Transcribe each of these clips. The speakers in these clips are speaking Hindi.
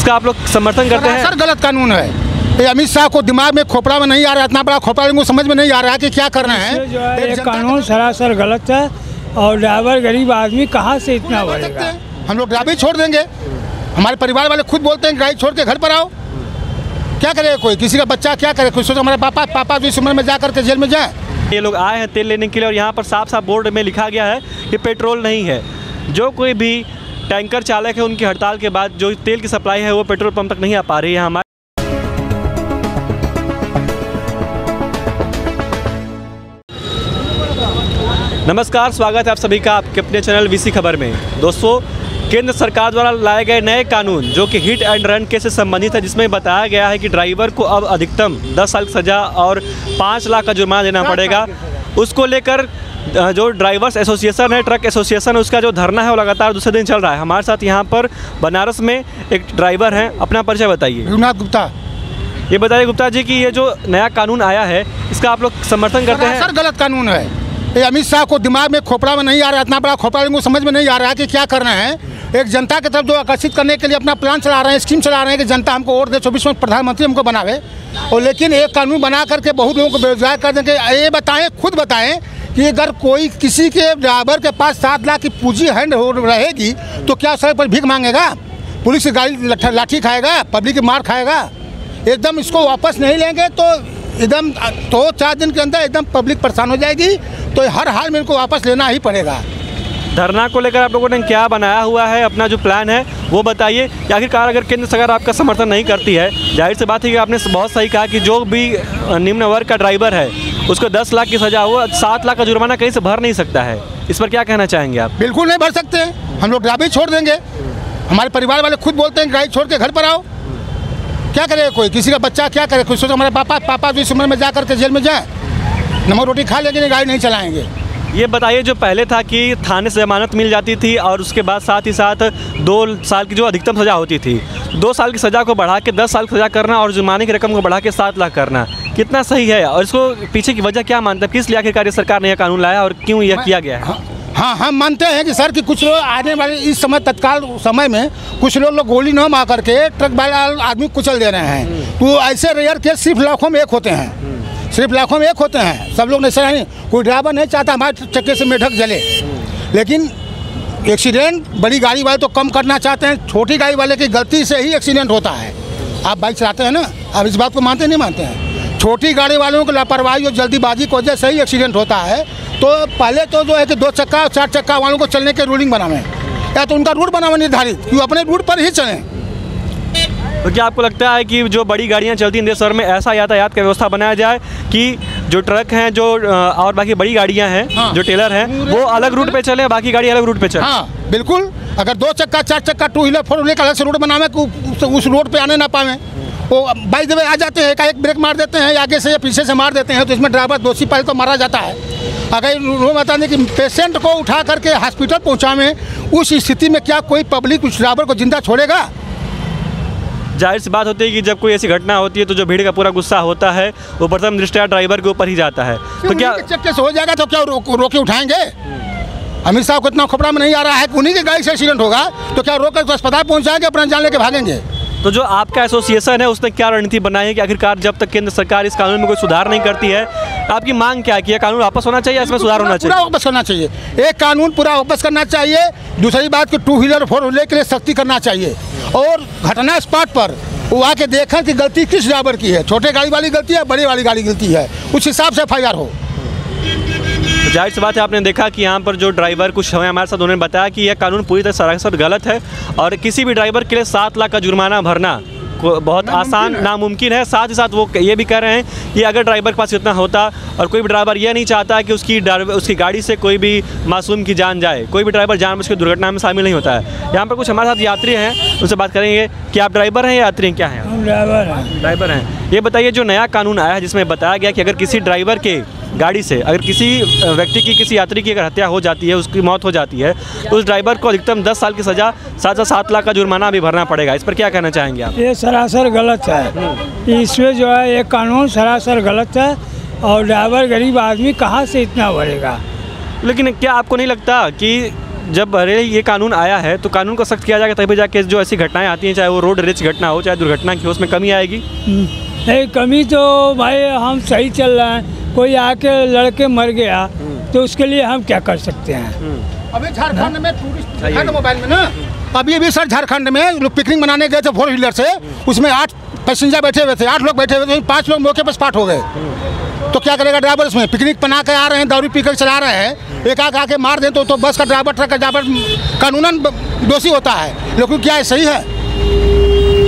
इसका आप लोग समर्थन करते हैं? सर गलत कानून है ये। अमित शाह को दिमाग में खोपड़ा में नहीं आ रहा है, इतना बड़ा खोपड़ा इनको समझ में नहीं आ रहा है कि क्या करना है। जो है ये कानून सरासर गलत है और ड्राइवर गरीब आदमी कहाँ से इतना भरेगा। हम लोग ड्राइवर छोड़ देंगे, हमारे परिवार वाले खुद बोलते हैं गाड़ी छोड़ के घर पर आओ। क्या करे कोई, किसी का बच्चा क्या करे, कोई सोचो हमारे पापा भी इस उम्र में जा करके जेल में जाए। ये लोग आए हैं तेल लेने के लिए और यहाँ पर साफ साफ बोर्ड में लिखा गया है कि पेट्रोल नहीं है। जो कोई भी टैंकर चालक है उनकी हड़ताल के बाद जो तेल की सप्लाई है वो पेट्रोल पंप तक नहीं आ पा रही है। हमारे नमस्कार, स्वागत है आप सभी का आपके अपने चैनल वीसी खबर में। दोस्तों, केंद्र सरकार द्वारा लाए गए नए कानून जो कि हिट एंड रन केस से संबंधित है, जिसमें बताया गया है कि ड्राइवर को अब अधिकतम 10 साल की सज़ा और 5 लाख का जुर्माना देना पड़ेगा। उसको लेकर जो ड्राइवर्स एसोसिएशन है, ट्रक एसोसिएशन, उसका जो धरना है वो लगातार दूसरे दिन चल रहा है। हमारे साथ यहाँ पर बनारस में एक ड्राइवर हैं, अपना परिचय बताइए। रघुनाथ गुप्ता। ये बताइए गुप्ता जी कि ये जो नया कानून आया है इसका आप लोग समर्थन करते हैं? सर गलत कानून है ये। अमित शाह को दिमाग में खोपड़ा में नहीं आ रहा है, इतना बड़ा खोपड़ा इनको समझ में नहीं आ रहा है कि क्या करना है। एक जनता की तरफ जो आकर्षित करने के लिए अपना प्लान चला रहे हैं, स्कीम चला रहे हैं कि जनता हमको वोट दे, 24 में प्रधानमंत्री हमको बनावे। और लेकिन एक कानून बना करके बहुत लोगों को बेरोजगार कर देंगे। ये बताएं, खुद बताएं कि अगर कोई किसी के ड्राइवर के पास 7 लाख की पूंजी हैंड हो रहेगी तो क्या सड़क पर भीख मांगेगा, पुलिस की गाड़ी लाठी खाएगा, पब्लिक की मार खाएगा? एकदम इसको वापस नहीं लेंगे तो एकदम 2-4 दिन के अंदर एकदम पब्लिक परेशान हो जाएगी। तो हर हाल में इनको वापस लेना ही पड़ेगा। धरना को लेकर आप लोगों ने क्या बनाया हुआ है, अपना जो प्लान है वो बताइए। आखिरकार अगर केंद्र सरकार आपका समर्थन नहीं करती है, जाहिर सी बात है कि आपने बहुत सही कहा कि जो भी निम्न वर्ग का ड्राइवर है उसको 10 लाख की सज़ा हो, 7 लाख का जुर्माना कहीं से भर नहीं सकता है। इस पर क्या कहना चाहेंगे आप? बिल्कुल नहीं भर सकते, हम लोग ड्राइवर छोड़ देंगे। हमारे परिवार वाले खुद बोलते हैं गाड़ी छोड़ के घर पर आओ। क्या करे कोई, किसी का बच्चा क्या करे, कोई सोचो हमारे पापा भी इस उम्र में जा करके जेल में जाए, नमक रोटी खा लेंगे, गाड़ी नहीं चलाएंगे। ये बताइए, जो पहले था कि थाने से जमानत मिल जाती थी और उसके बाद साथ ही साथ 2 साल की जो अधिकतम सज़ा होती थी, 2 साल की सज़ा को बढ़ा के 10 साल की सज़ा करना और जुर्माने की रकम को बढ़ा के 7 लाख करना, कितना सही है? और इसको पीछे की वजह क्या मानते हैं, किस लिए आखिरकार सरकार ने यह कानून लाया और क्यों यह किया गया है? हाँ, हम मानते हैं कि सर कि कुछ लोग आने वाले इस समय तत्काल समय में कुछ लोग गोली न मार करके ट्रक वाला आदमी कुचल दे रहे हैं। तो ऐसे रेयर केस सिर्फ लाखों में एक होते हैं, सिर्फ लाखों में एक होते हैं। सब लोग ऐसा नहीं, कोई ड्राइवर नहीं चाहता हमारे चक्के से मेढक जले, लेकिन एक्सीडेंट बड़ी गाड़ी वाले तो कम करना चाहते हैं। छोटी गाड़ी वाले की गलती से ही एक्सीडेंट होता है। आप बाइक चलाते हैं ना, आप इस बात को मानते नहीं मानते हैं? छोटी गाड़ी वालों को लापरवाही और जल्दीबाजी की वजह से ही एक्सीडेंट होता है। तो पहले तो जो है कि 2 चक्का और 4 चक्का वालों को चलने के रूलिंग बनावे, या तो उनका रूट बनावे निर्धारित कि अपने रूट पर ही चलें। तो क्या आपको लगता है कि जो बड़ी गाड़ियां चलती हैं शहर में, ऐसा यातायात का व्यवस्था बनाया जाए कि जो ट्रक हैं जो और बाकी बड़ी गाड़ियां हैं, हाँ, जो टेलर हैं, वो अलग रूट पे चले, बाकी गाड़ी अलग रूट पे चले? हाँ बिल्कुल। अगर 2 चक्का 4 चक्का 2 व्हीलर 4 व्हीलर का अलग से रूट बनावे, उस रोड पे आने ना पावे। वो बाइक जब आ जाते हैं, एक ब्रेक मार देते हैं, आगे से या पीछे से मार देते हैं, तो इसमें ड्राइवर दोषी पहले तो मारा जाता है। अगर वो बता दें कि पेशेंट को उठा करके हॉस्पिटल पहुँचावे, उस स्थिति में क्या कोई पब्लिक उस ड्राइवर को जिंदा छोड़ेगा? जाहिर सी बात होती है कि जब कोई ऐसी घटना होती है तो जो भीड़ का पूरा गुस्सा होता है वो प्रथम दृष्टया ड्राइवर के ऊपर ही जाता है। तो क्या चक्के से हो जाएगा तो क्या रोके उठाएंगे? अमित शाह को इतना खोपड़ा में नहीं आ रहा है कि उन्हीं की गाड़ी से एक्सीडेंट होगा तो क्या रोक कर तो अस्पताल पहुँचाएंगे, अपना जान लेके भागेंगे? तो जो आपका एसोसिएशन है उसने क्या रणनीति बनाई है कि आखिरकार जब तक केंद्र सरकार इस कानून में कोई सुधार नहीं करती है, आपकी मांग क्या है कि यह कानून वापस होना चाहिए, इसमें सुधार होना चाहिए? पूरा वापस करना चाहिए, एक कानून पूरा वापस करना चाहिए। दूसरी बात कि 2 व्हीलर 4 व्हीलर के लिए सख्ती करना चाहिए और घटना स्पॉट पर वो आके देखें कि गलती किस ड्राइवर की है, छोटे गाड़ी वाली गलती है, बड़ी वाली गाड़ी गलती है, उस हिसाब से FIR हो। तो जाहिर सी बात है, आपने देखा कि यहाँ पर जो ड्राइवर कुछ समय हमारे साथ उन्होंने बताया कि यह कानून पूरी तरह सरासर गलत है और किसी भी ड्राइवर के लिए 7 लाख का जुर्माना भरना बहुत आसान नामुमकिन है। साथ ही साथ वो ये भी कह रहे हैं कि अगर ड्राइवर के पास इतना होता और कोई भी ड्राइवर ये नहीं चाहता कि उसकी गाड़ी से कोई भी मासूम की जान जाए, कोई भी ड्राइवर जानबूझ के दुर्घटना में शामिल नहीं होता है। यहाँ पर कुछ हमारे साथ यात्री हैं, उनसे बात करेंगे कि आप ड्राइवर हैं या यात्री हैं, क्या हैं? हम ड्राइवर हैं। ये बताइए, जो नया कानून आया है जिसमें बताया गया कि अगर किसी ड्राइवर के गाड़ी से अगर किसी व्यक्ति की, किसी यात्री की अगर हत्या हो जाती है, उसकी मौत हो जाती है, तो उस ड्राइवर को अधिकतम 10 साल की सज़ा, 7 लाख का जुर्माना भी भरना पड़ेगा। इस पर क्या कहना चाहेंगे आप? ये सरासर गलत है। इसमें जो है ये कानून सरासर गलत है और ड्राइवर गरीब आदमी कहाँ से इतना भरेगा? लेकिन क्या आपको नहीं लगता कि जब अरे ये कानून आया है तो कानून को सख्त किया जाएगा, तभी जाके जो ऐसी घटनाएं आती हैं, चाहे वो रोड रेज घटना हो, चाहे दुर्घटना की हो, उसमें कमी आएगी। नहीं, कमी तो भाई हम सही चल रहे हैं, कोई आके लड़के मर गया तो उसके लिए हम क्या कर सकते हैं। अभी झारखंड में टूरिस्ट मोबाइल में ना, अभी सर झारखंड में लोग पिकनिक मनाने गए थे 4 व्हीलर से, उसमें 8 पैसेंजर बैठे हुए थे, 8 लोग बैठे हुए थे, 5 लोग मौके पर स्पॉट हो गए। तो क्या करेगा ड्राइवर? इसमें पिकनिक बना के आ रहे हैं, दारू पीकर चला रहे हैं, एक आके मार दें तो बस का ड्राइवर, ट्रक का ड्राइवर कानूनन दोषी होता है। लेकिन क्या सही है?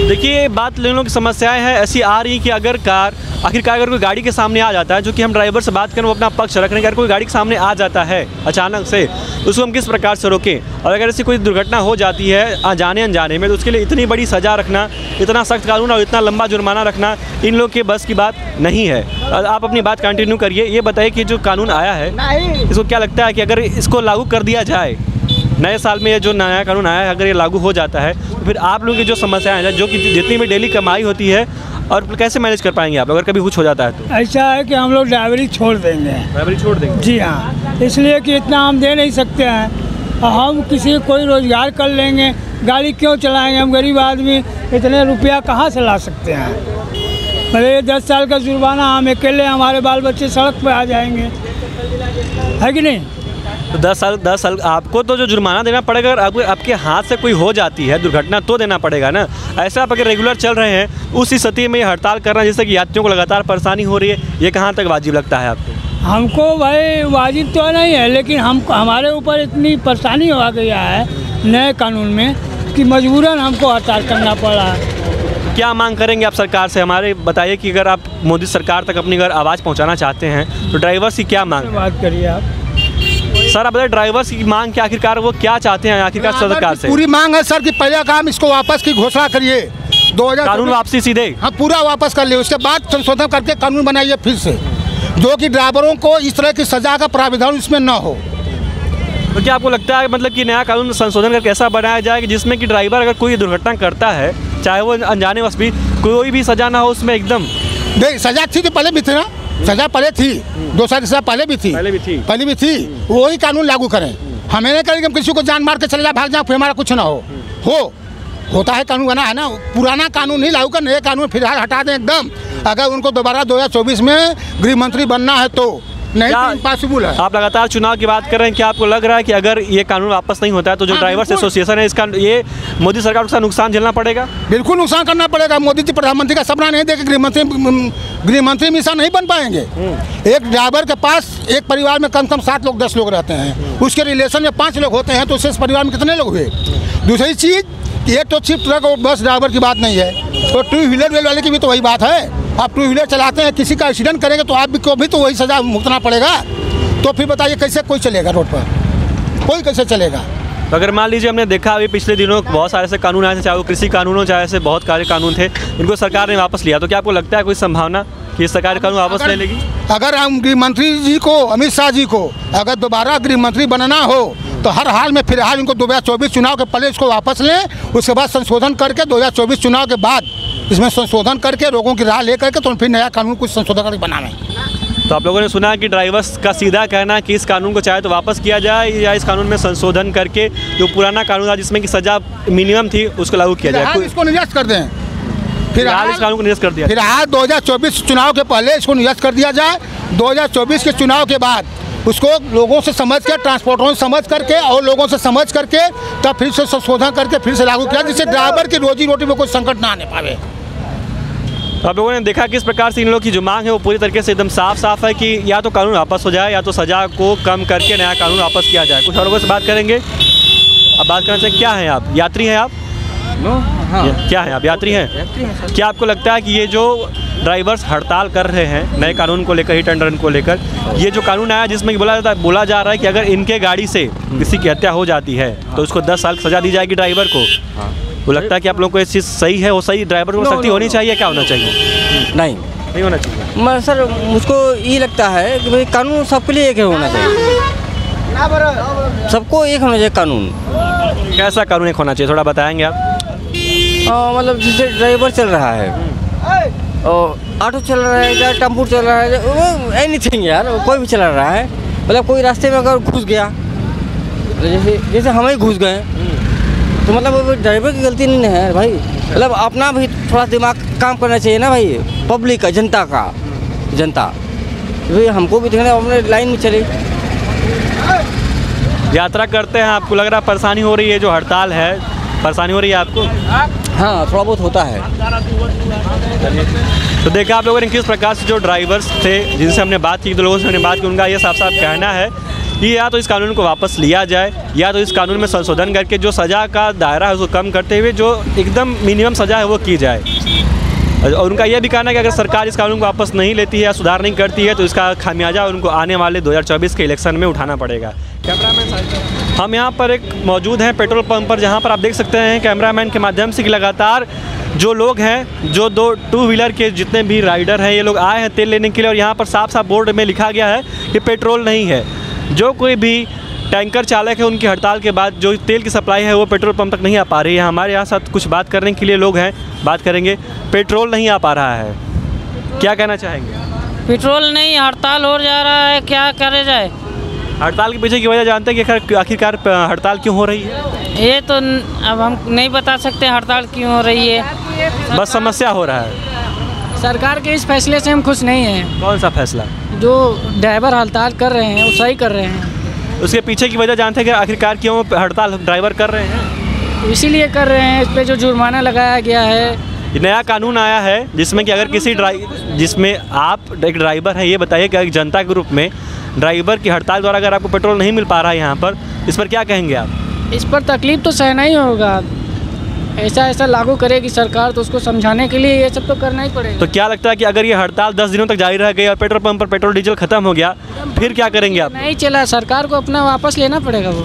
देखिए, बात लोगों की समस्याएं हैं ऐसी आ रही कि आखिरकार अगर कोई गाड़ी के सामने आ जाता है, जो कि हम ड्राइवर से बात करें वो अपना पक्ष रखने का, कोई गाड़ी के सामने आ जाता है अचानक से, तो उसको हम किस प्रकार से रोकें? और अगर ऐसी कोई दुर्घटना हो जाती है जाने अनजाने में, तो उसके लिए इतनी बड़ी सज़ा रखना, इतना सख्त कानून और इतना लंबा जुर्माना रखना इन लोग के बस की बात नहीं है। आप अपनी बात कंटिन्यू करिए। ये बताइए कि जो कानून आया है, इसको क्या लगता है कि अगर इसको लागू कर दिया जाए, नए साल में ये जो नया कानून आया है, अगर ये लागू हो जाता है, तो फिर आप लोगों की जो समस्याएं हैं, जो कि जितनी भी डेली कमाई होती है, और कैसे मैनेज कर पाएंगे आप अगर कभी कुछ हो जाता है तो? ऐसा है कि हम लोग ड्राइवरी छोड़ देंगे। ड्राइवरी छोड़ देंगे? जी हाँ, इसलिए कि इतना हम दे नहीं सकते हैं, और हम किसी कोई रोज़गार कर लेंगे, गाड़ी क्यों चलाएंगे? हम गरीब आदमी इतने रुपया कहाँ से ला सकते हैं? भले 10 साल का जुर्माना, हम अकेले, हमारे बाल बच्चे सड़क पर आ जाएंगे, है कि नहीं? तो 10 साल आपको तो जो जुर्माना देना पड़ेगा, अगर आपके हाथ से कोई हो जाती है दुर्घटना तो देना पड़ेगा ना। ऐसा आप अगर रेगुलर चल रहे हैं, उस स्थिति में हड़ताल करना जिससे कि यात्रियों को लगातार परेशानी हो रही है, ये कहाँ तक वाजिब लगता है आपको? हमको भाई वाजिब तो नहीं है, लेकिन हमारे ऊपर इतनी परेशानी हो गया है नए कानून में कि मजबूरन हमको हड़ताल करना पड़ा। क्या मांग करेंगे आप सरकार से? हमारे बताइए कि अगर आप मोदी सरकार तक अपनी अगर आवाज़ पहुँचाना चाहते हैं तो ड्राइवर्स की क्या मांग? बात करिए आप सर। आप बताइए ड्राइवर्स की मांग क्या, आखिरकार वो क्या चाहते हैं आखिरकार सरकार से? पूरी मांग है सर कि पहले काम इसको वापस की घोषणा करिए, 2000 कानून वापसी सीधे। हाँ, पूरा वापस कर लिए, उसके बाद संशोधन करके कानून बनाइए फिर से, जो कि ड्राइवरों को इस तरह की सजा का प्रावधान इसमें न हो। तो क्या आपको लगता है मतलब कि नया कानून संशोधन करके ऐसा बनाया जाए कि जिसमें कि ड्राइवर अगर कोई दुर्घटना करता है, चाहे वो अनजाने वश भी, कोई भी सजा ना हो उसमें एकदम? नहीं, सजा थी तो पहले भी थी ना, सजा पहले थी, 2 साल की सजा पहले भी थी, वही कानून लागू करें। हमें नहीं करेंगे हम किसी को जान मार के चले जाए, भाग जाए, फिर हमारा कुछ ना होता है कानून बना है ना, पुराना कानून नहीं लागू कर, नए कानून फिलहाल हटा दें एकदम। अगर उनको दोबारा 2024 में गृह मंत्री बनना है तो, नहीं तो इम्पॉसिबल है। आप लगातार चुनाव की बात कर रहे हैं, क्या आपको लग रहा है कि अगर ये कानून वापस नहीं होता है तो जो ड्राइवर्स एसोसिएशन है, इसका ये मोदी सरकार को नुकसान झेलना पड़ेगा? बिल्कुल नुकसान करना पड़ेगा। मोदी जी प्रधानमंत्री का सपना नहीं देखे गृह मंत्री मिशन नहीं बन पाएंगे। एक ड्राइवर के पास एक परिवार में कम से कम 7 लोग 10 लोग रहते हैं, उसके रिलेशन में 5 लोग होते हैं, तो उससे परिवार में कितने लोग हुए? दूसरी चीज़, ये तो सिर्फ ट्रक और बस ड्राइवर की बात नहीं है, तो 2 व्हीलर वाले की भी तो वही बात है। आप 2 व्हीलर चलाते हैं, किसी का एक्सीडेंट करेंगे तो आप को भी तो वही सजा भुगतना पड़ेगा। तो फिर बताइए कैसे कोई चलेगा रोड पर? कोई कैसे चलेगा? तो अगर मान लीजिए हमने देखा अभी पिछले दिनों बहुत सारे ऐसे कानून आए थे, चाहे वो कृषि कानून हो, चाहे ऐसे बहुत सारे कानून थे, इनको सरकार ने वापस लिया, तो क्या आपको लगता है कोई संभावना कि सरकार कानून वापस ले लेगी? अगर हम गृह मंत्री जी को, अमित शाह जी को अगर दोबारा गृह मंत्री बनना हो तो हर हाल में फिलहाल इनको 2024 चुनाव के पहले इसको वापस लें, उसके बाद संशोधन करके 2024 चुनाव के बाद इसमें संशोधन करके लोगों की राह लेकर के तो फिर नया कानून कुछ संशोधन करके बनाना है। तो आप लोगों ने सुना कि ड्राइवर्स का सीधा कहना कि इस कानून को चाहे तो वापस किया जाए या इस कानून में संशोधन करके जो पुराना कानून था जिसमें कि सजा मिनिमम थी उसको लागू किया जाए, इसको निरस्त कर दें। फिलहाल इस कानून को निरस्त कर दिया, फिलहाल 2024 चुनाव के पहले इसको निरस्त कर दिया जाए, 2024 के चुनाव के बाद उसको लोगों से समझ के, ट्रांसपोर्टरों से समझ करके और लोगों से समझ करके तब फिर से संशोधन करके फिर से लागू किया, जिससे ड्राइवर की रोजी रोटी में कोई संकट ना आने पावे। तो आप लोगों ने देखा किस प्रकार से इन लोगों की जो मांग है वो पूरी तरीके से एकदम साफ है कि या तो कानून वापस हो जाए या तो सजा को कम करके नया कानून वापस किया जाए। कुछ और लोगों से बात करेंगे। अब बात करना चाहिए, क्या हैं आप? यात्री हैं आप? क्या है आप? यात्री हैं। क्या आपको लगता है कि ये जो ड्राइवर्स हड़ताल कर रहे हैं नए कानून को लेकर, हिट एंड रन को लेकर, ये जो कानून आया जिसमें बोला जा रहा है कि अगर इनके गाड़ी से किसी की हत्या हो जाती है तो उसको 10 साल सजा दी जाएगी ड्राइवर को, वो लगता है कि आप लोगों को ये चीज़ सही है? वो सही ड्राइवर को सख्ती होनी चाहिए, क्या होना चाहिए? नहीं होना चाहिए। मैं सर मुझको ये लगता है कि भाई कानून सबके लिए एक होना चाहिए, सबको एक होना चाहिए कानून। कैसा कानून एक होना चाहिए, थोड़ा बताएंगे आप? मतलब जैसे ड्राइवर चल रहा है और ऑटो चल रहा है या टेम्पो चल रहा है, एनीथिंग यार, कोई भी चला रहा है, मतलब कोई रास्ते में अगर घुस गया जैसे जैसे हम ही घुस गए तो मतलब वो ड्राइवर की गलती नहीं है भाई, मतलब अपना भी थोड़ा दिमाग काम करना चाहिए ना भाई, पब्लिक का, जनता भाई हमको भी देखना, अपने लाइन में चले। यात्रा करते हैं, आपको लग रहा है परेशानी हो रही है, जो हड़ताल है परेशानी हो रही है आपको? हाँ थोड़ा बहुत होता है। तो देखा आप लोगों ने किस प्रकार से जो ड्राइवर्स थे जिनसे हमने बात की, तो लोगों से हमने बात की, उनका ये साफ साफ कहना है कि या तो इस कानून को वापस लिया जाए या तो इस कानून में संशोधन करके जो सज़ा का दायरा है उसको कम करते हुए जो एकदम मिनिमम सज़ा है वो की जाए। और उनका यह भी कहना है कि अगर सरकार इस कानून को वापस नहीं लेती है या सुधार नहीं करती है तो इसका खामियाजा उनको आने वाले 2024 के इलेक्शन में उठाना पड़ेगा। कैमरामैन हम यहाँ पर एक मौजूद हैं पेट्रोल पंप पर, जहाँ पर आप देख सकते हैं कैमरामैन के माध्यम से कि लगातार जो लोग हैं, जो 2 व्हीलर के जितने भी राइडर हैं, ये लोग आए हैं तेल लेने के लिए और यहाँ पर साफ साफ बोर्ड में लिखा गया है कि पेट्रोल नहीं है। जो कोई भी टैंकर चालक है उनकी हड़ताल के बाद जो तेल की सप्लाई है वो पेट्रोल पंप तक नहीं आ पा रही है। हमारे यहाँ साथ कुछ बात करने के लिए लोग हैं, बात करेंगे। पेट्रोल नहीं आ पा रहा है, क्या कहना चाहेंगे? पेट्रोल नहीं, हड़ताल हो जा रहा है, क्या करे जाए? हड़ताल के पीछे की वजह जानते हैं कि आखिरकार हड़ताल क्यों हो रही है? ये तो अब हम नहीं बता सकते हड़ताल क्यों हो रही है, बस समस्या हो रहा है। सरकार के इस फैसले से हम खुश नहीं हैं। कौन सा फैसला? जो ड्राइवर हड़ताल कर रहे हैं वो सही कर रहे हैं। उसके पीछे की वजह जानते हैं कि आखिरकार क्यों हड़ताल ड्राइवर कर रहे हैं? इसीलिए कर रहे हैं, इस पे जो जुर्माना लगाया गया है। ये नया कानून आया है जिसमें कि अगर किसी जिसमें आप एक ड्राइवर हैं, ये बताइए कि एक जनता के रूप में ड्राइवर की हड़ताल द्वारा अगर आपको पेट्रोल नहीं मिल पा रहा है यहाँ पर, इस पर क्या कहेंगे आप? इस पर तकलीफ तो सहना ही होगा। ऐसा लागू करेगी सरकार तो उसको समझाने के लिए ये सब तो करना ही पड़ेगा। तो क्या लगता है कि अगर ये हड़ताल 10 दिनों तक जारी रह गई और पेट्रोल पंप पर पेट्रोल डीजल खत्म हो गया, फिर क्या करेंगे आप? नहीं चला, सरकार को अपना वापस लेना पड़ेगा, वो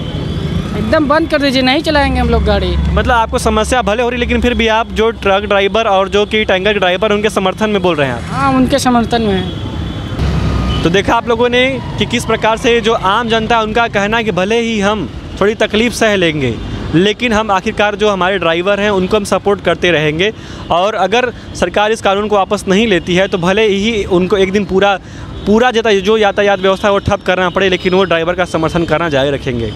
एकदम बंद कर दीजिए, नहीं चलाएंगे हम लोग गाड़ी। मतलब आपको समस्या भले हो रही लेकिन फिर भी आप जो ट्रक ड्राइवर और जो कि टैंकर के ड्राइवर उनके समर्थन में बोल रहे हैं आप? हाँ, उनके समर्थन में है। तो देखा आप लोगों ने कि किस प्रकार से जो आम जनता है उनका कहना है कि भले ही हम थोड़ी तकलीफ सह लेंगे लेकिन हम आखिरकार जो हमारे ड्राइवर हैं उनको हम सपोर्ट करते रहेंगे, और अगर सरकार इस कानून को वापस नहीं लेती है तो भले ही उनको एक दिन पूरा जो यातायात व्यवस्था है वो ठप करना पड़े, लेकिन वो ड्राइवर का समर्थन करना जारी रखेंगे।